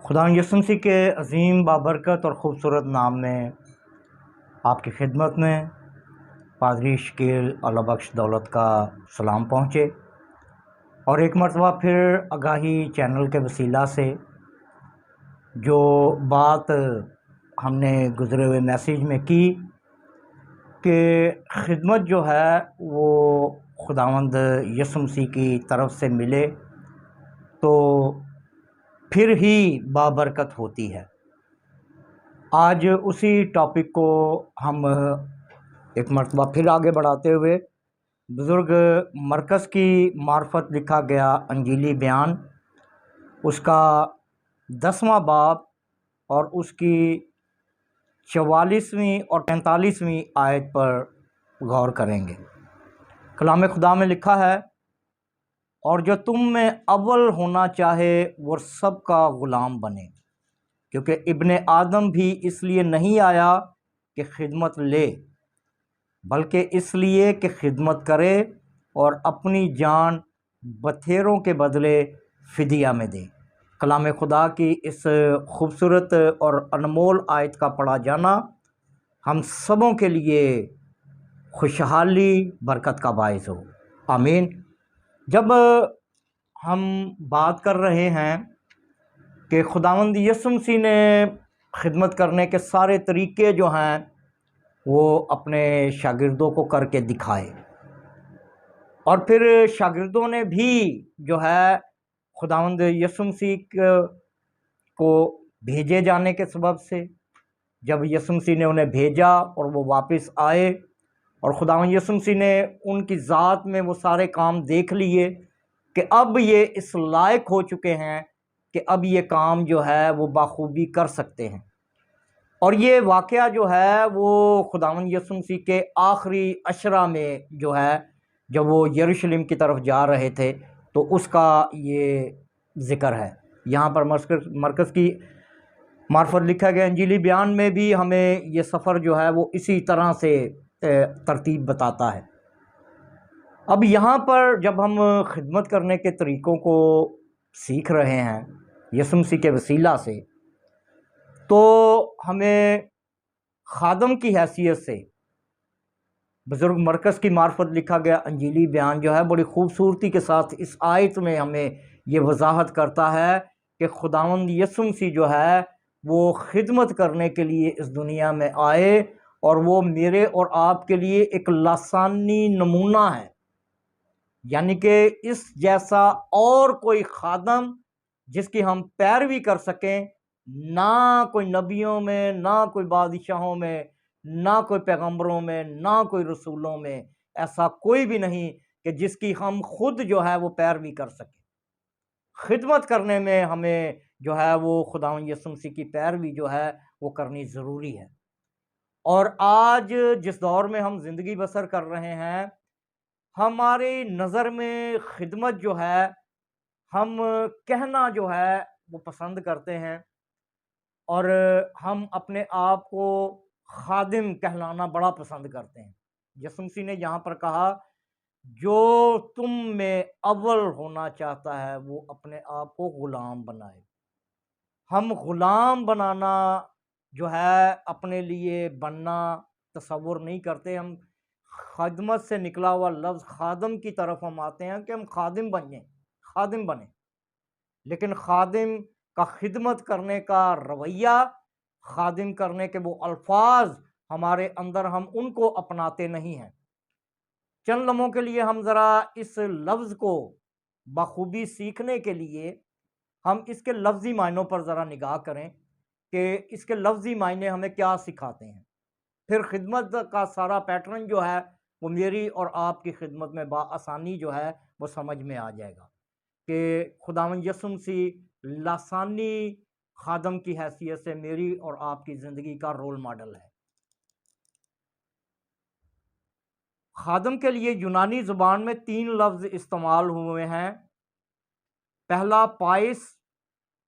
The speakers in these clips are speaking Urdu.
خدا یسوع مسیح کے عظیم بابرکت اور خوبصورت نام میں آپ کی خدمت میں پادری شکیل اللہ بخش دولت کا سلام پہنچے، اور ایک مرتبہ پھر آگاہی چینل کے وسیلہ سے جو بات ہم نے گزرے ہوئے میسیج میں کی کہ خدمت جو ہے وہ خداوند یسوع مسیح کی طرف سے ملے تو پھر ہی بابرکت ہوتی ہے۔ آج اسی ٹاپک کو ہم ایک مرتبہ پھر آگے بڑھاتے ہوئے بزرگ مرکز کی معرفت لکھا گیا انجیلی بیان، اس کا 10واں باب اور اس کی 44ویں اور 45ویں آیت پر غور کریں گے۔ کلام خدا میں لکھا ہے، اور جو تم میں اول ہونا چاہے وہ سب کا غلام بنے، کیونکہ ابن آدم بھی اس لیے نہیں آیا کہ خدمت لے، بلکہ اس لیے کہ خدمت کرے اور اپنی جان بتھیروں کے بدلے فدیہ میں دے۔ کلام خدا کی اس خوبصورت اور انمول آیت کا پڑھا جانا ہم سبوں کے لیے خوشحالی برکت کا باعث ہو، آمین۔ جب ہم بات کر رہے ہیں کہ خداوند یسوع مسیح نے خدمت کرنے کے سارے طریقے جو ہیں وہ اپنے شاگردوں کو کر کے دکھائے، اور پھر شاگردوں نے بھی جو ہے خداوند یسوع مسیح کو بھیجے جانے کے سبب سے، جب یسوع مسیح نے انہیں بھیجا اور وہ واپس آئے اور خداوند یسوع مسیح نے ان کی ذات میں وہ سارے کام دیکھ لیے کہ اب یہ اس لائق ہو چکے ہیں کہ اب یہ کام جو ہے وہ بخوبی کر سکتے ہیں۔ اور یہ واقعہ جو ہے وہ خداوند یسوع مسیح کے آخری عشرہ میں جو ہے، جب وہ یروشلم کی طرف جا رہے تھے تو اس کا یہ ذکر ہے۔ یہاں پر مرکز کی معرفت لکھا گیا انجیلی بیان میں بھی ہمیں یہ سفر جو ہے وہ اسی طرح سے ترتیب بتاتا ہے۔ اب یہاں پر جب ہم خدمت کرنے کے طریقوں کو سیکھ رہے ہیں یسوع مسیح کے وسیلہ سے، تو ہمیں خادم کی حیثیت سے بزرگ مرکز کی معرفت لکھا گیا انجیلی بیان جو ہے بڑی خوبصورتی کے ساتھ اس آیت میں ہمیں یہ وضاحت کرتا ہے کہ خداوند یسوع مسیح جو ہے وہ خدمت کرنے کے لیے اس دنیا میں آئے، اور وہ میرے اور آپ کے لیے ایک لسانی نمونہ ہے، یعنی کہ اس جیسا اور کوئی خادم جس کی ہم پیروی کر سکیں، نہ کوئی نبیوں میں، نہ کوئی بادشاہوں میں، نہ کوئی پیغمبروں میں، نہ کوئی رسولوں میں، ایسا کوئی بھی نہیں کہ جس کی ہم خود جو ہے وہ پیروی کر سکیں۔ خدمت کرنے میں ہمیں جو ہے وہ خداوند یسوع مسیح کی پیروی جو ہے وہ کرنی ضروری ہے۔ اور آج جس دور میں ہم زندگی بسر کر رہے ہیں، ہماری نظر میں خدمت جو ہے ہم کہنا جو ہے وہ پسند کرتے ہیں، اور ہم اپنے آپ کو خادم کہلانا بڑا پسند کرتے ہیں۔ یسوع مسیح نے یہاں پر کہا، جو تم میں اول ہونا چاہتا ہے وہ اپنے آپ کو غلام بنائے۔ ہم غلام بنانا جو ہے اپنے لیے بننا تصور نہیں کرتے۔ ہم خدمت سے نکلا ہوا لفظ خادم کی طرف ہم آتے ہیں کہ ہم خادم بنیں، لیکن خادم کا خدمت کرنے کا رویہ، خادم کرنے کے وہ الفاظ ہمارے اندر ہم ان کو اپناتے نہیں ہیں۔ چند لمحوں کے لیے ہم ذرا اس لفظ کو بخوبی سیکھنے کے لیے ہم اس کے لفظی معنوں پر ذرا نگاہ کریں کہ اس کے لفظی معنی ہمیں کیا سکھاتے ہیں۔ پھر خدمت کا سارا پیٹرن جو ہے وہ میری اور آپ کی خدمت میں بآسانی جو ہے وہ سمجھ میں آ جائے گا کہ خداوند یسوع مسیح لسانی خادم کی حیثیت سے میری اور آپ کی زندگی کا رول ماڈل ہے۔ خادم کے لیے یونانی زبان میں 3 لفظ استعمال ہوئے ہیں۔ پہلا پائس،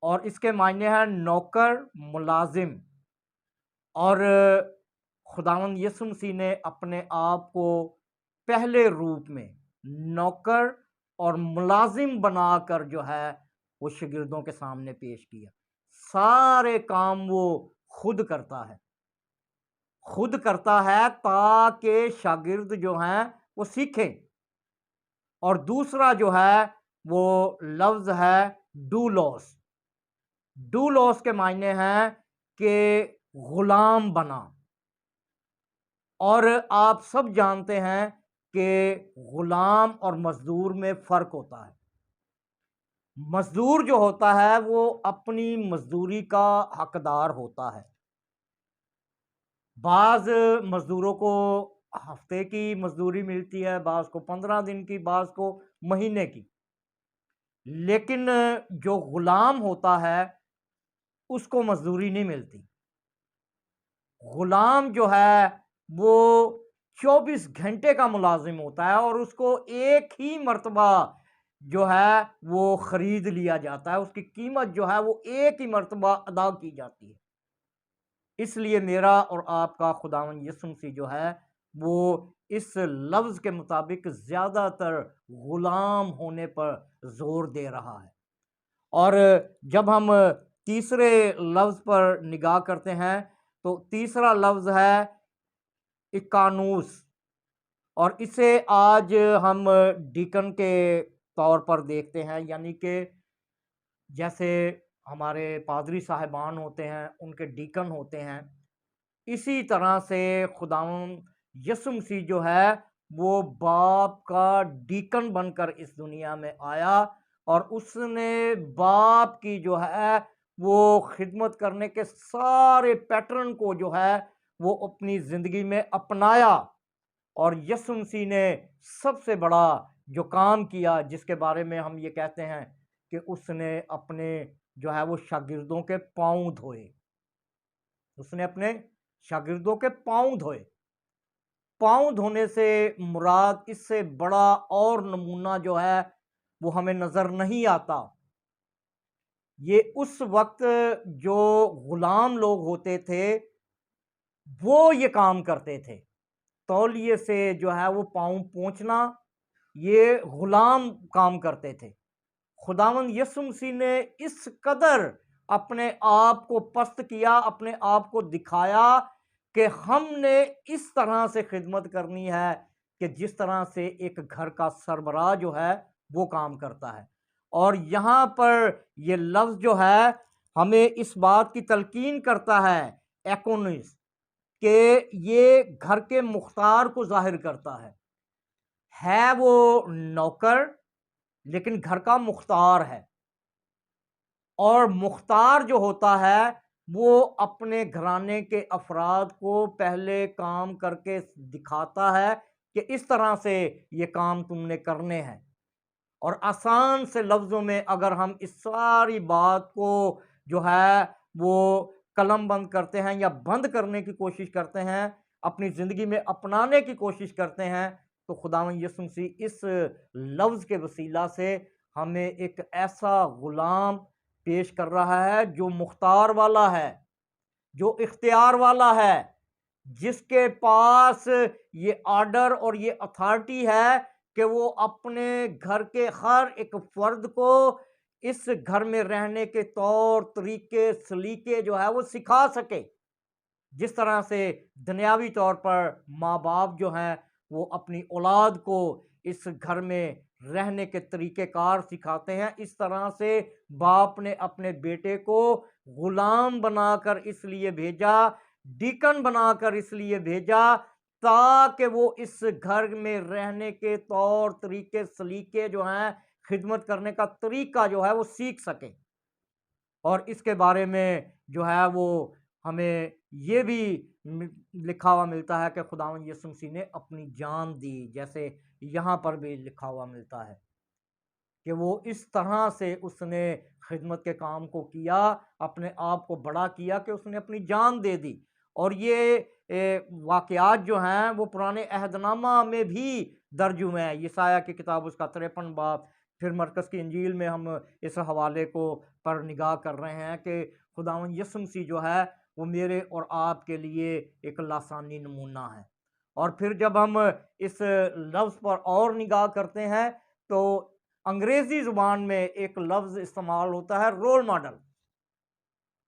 اور اس کے معنی ہے نوکر، ملازم، اور خداوند یسوع مسیح نے اپنے آپ کو پہلے روپ میں نوکر اور ملازم بنا کر جو ہے وہ شاگردوں کے سامنے پیش کیا۔ سارے کام وہ خود کرتا ہے تاکہ شاگرد جو ہیں وہ سیکھیں۔ اور دوسرا جو ہے وہ لفظ ہے ڈولوس۔ ڈولوس کے معنی ہیں کہ غلام بنا، اور آپ سب جانتے ہیں کہ غلام اور مزدور میں فرق ہوتا ہے۔ مزدور جو ہوتا ہے وہ اپنی مزدوری کا حقدار ہوتا ہے۔ بعض مزدوروں کو ہفتے کی مزدوری ملتی ہے، بعض کو 15 دن کی، بعض کو مہینے کی، لیکن جو غلام ہوتا ہے اس کو مزدوری نہیں ملتی۔ غلام جو ہے وہ 24 گھنٹے کا ملازم ہوتا ہے، اور اس کو ایک ہی مرتبہ جو ہے وہ خرید لیا جاتا ہے، اس کی قیمت جو ہے وہ ایک ہی مرتبہ ادا کی جاتی ہے۔ اس لیے میرا اور آپ کا خداوند یسوع مسیح جو ہے وہ اس لفظ کے مطابق زیادہ تر غلام ہونے پر زور دے رہا ہے۔ اور جب ہم تیسرے لفظ پر نگاہ کرتے ہیں تو تیسرا لفظ ہے اکانوس، اور اسے آج ہم ڈیکن کے طور پر دیکھتے ہیں، یعنی کہ جیسے ہمارے پادری صاحبان ہوتے ہیں ان کے ڈیکن ہوتے ہیں، اسی طرح سے خداوند یسوع مسیح جو ہے وہ باپ کا ڈیکن بن کر اس دنیا میں آیا، اور اس نے باپ کی جو ہے وہ خدمت کرنے کے سارے پیٹرن کو جو ہے وہ اپنی زندگی میں اپنایا۔ اور یسوع مسیح نے سب سے بڑا جو کام کیا، جس کے بارے میں ہم یہ کہتے ہیں کہ اس نے اپنے جو ہے وہ شاگردوں کے پاؤں دھوئے۔ اس نے اپنے شاگردوں کے پاؤں دھوئے۔ پاؤں دھونے سے مراد اس سے بڑا اور نمونہ جو ہے وہ ہمیں نظر نہیں آتا۔ یہ اس وقت جو غلام لوگ ہوتے تھے وہ یہ کام کرتے تھے، تولیے سے جو ہے وہ پاؤں پونچھنا، یہ غلام کام کرتے تھے۔ خداوند یسوع مسیح نے اس قدر اپنے آپ کو پست کیا، اپنے آپ کو دکھایا کہ ہم نے اس طرح سے خدمت کرنی ہے کہ جس طرح سے ایک گھر کا سربراہ جو ہے وہ کام کرتا ہے۔ اور یہاں پر یہ لفظ جو ہے ہمیں اس بات کی تلقین کرتا ہے، ایکونس، کہ یہ گھر کے مختار کو ظاہر کرتا ہے وہ نوکر لیکن گھر کا مختار ہے، اور مختار جو ہوتا ہے وہ اپنے گھرانے کے افراد کو پہلے کام کر کے دکھاتا ہے کہ اس طرح سے یہ کام تم نے کرنے ہیں۔ اور آسان سے لفظوں میں اگر ہم اس ساری بات کو جو ہے وہ قلم بند کرتے ہیں یا بند کرنے کی کوشش کرتے ہیں، اپنی زندگی میں اپنانے کی کوشش کرتے ہیں، تو خداوند یسوع مسیح اس لفظ کے وسیلہ سے ہمیں ایک ایسا غلام پیش کر رہا ہے جو مختار والا ہے، جو اختیار والا ہے، جس کے پاس یہ آرڈر اور یہ اتھارٹی ہے کہ وہ اپنے گھر کے ہر ایک فرد کو اس گھر میں رہنے کے طور طریقے سلیقے جو ہے وہ سکھا سکے، جس طرح سے دنیاوی طور پر ماں باپ جو ہیں وہ اپنی اولاد کو اس گھر میں رہنے کے طریقہ کار سکھاتے ہیں، اس طرح سے باپ نے اپنے بیٹے کو غلام بنا کر اس لیے بھیجا، ڈیکن بنا کر اس لیے بھیجا تاکہ وہ اس گھر میں رہنے کے طور طریقے سلیقے جو ہیں، خدمت کرنے کا طریقہ جو ہے وہ سیکھ سکے۔ اور اس کے بارے میں جو ہے وہ ہمیں یہ بھی لکھا ہوا ملتا ہے کہ خداوند یسوع مسیح نے اپنی جان دی، جیسے یہاں پر بھی لکھا ہوا ملتا ہے کہ وہ اس طرح سے اس نے خدمت کے کام کو کیا، اپنے آپ کو بڑا کیا کہ اس نے اپنی جان دے دی۔ اور یہ واقعات جو ہیں وہ پرانے عہد نامہ میں بھی درج ہوئے ہیں، یسایہ کی کتاب اس کا 53 باب، پھر مرکز کی انجیل میں ہم اس حوالے کو پر نگاہ کر رہے ہیں کہ خداوند یسوع مسیح جو ہے وہ میرے اور آپ کے لیے ایک لاسانی نمونہ ہے۔ اور پھر جب ہم اس لفظ پر اور نگاہ کرتے ہیں تو انگریزی زبان میں ایک لفظ استعمال ہوتا ہے رول ماڈل۔